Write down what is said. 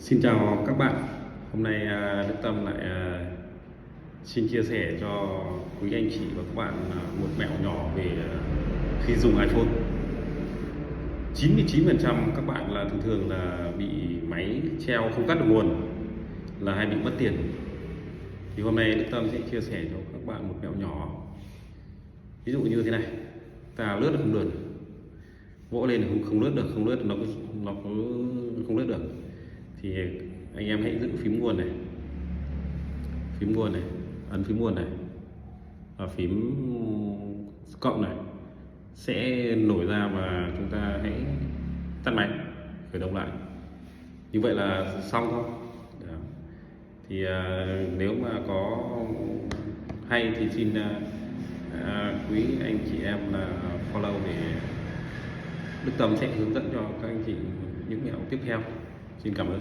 Xin chào các bạn. Hôm nay Đức Tâm lại xin chia sẻ cho quý anh chị và các bạn một mẹo nhỏ về khi dùng iPhone. 99% các bạn là thường thường là bị máy treo không cắt được nguồn, là hay bị mất tiền. Thì hôm nay Đức Tâm sẽ chia sẻ cho các bạn một mẹo nhỏ. Ví dụ như thế này, ta lướt được không được, vỗ lên thì không lướt được, nó cứ không lướt được, thì anh em hãy giữ phím nguồn này, ấn phím nguồn này và phím cộng này sẽ nổi ra, và chúng ta hãy tắt máy, khởi động lại. Như vậy là xong thôi. Đó. Thì nếu mà có hay thì xin quý anh chị em là follow để Đức Tâm sẽ hướng dẫn cho các anh chị những mẹo tiếp theo. Xin cảm ơn.